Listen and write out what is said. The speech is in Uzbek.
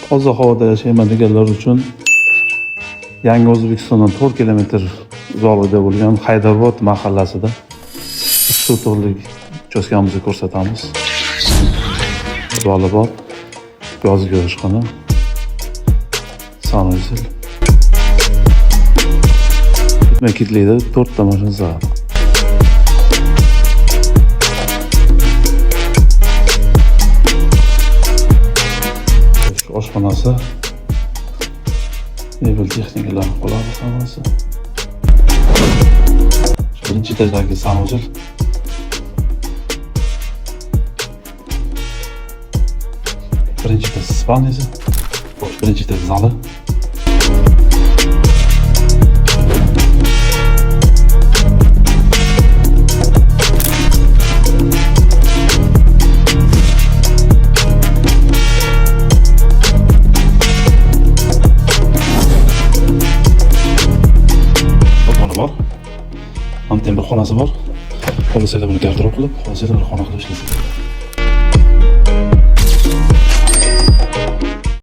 toza havoda yashayman deganlar uchun Yangi O'zbekistondan 4 kilometr uzoqlikda bo'lgan Haydarobod mahallasida 3 sotixlik uchastkamizni ko'rsatamiz. Zoli bor, yozgi oshxona, sanuzel. Makitlikda 4 ta mashina zor. Oshxonasi, mebel texnikalar qoladi hammasi. Birinchi etajdagi sanuzel. Birinchi etaj spalnyasi, birinchi etaj zali. Bor. Ham temir xonasi bor. Xo'jalik buni garderob qilib, xo'jalik bir xona qilib ishlaysiz.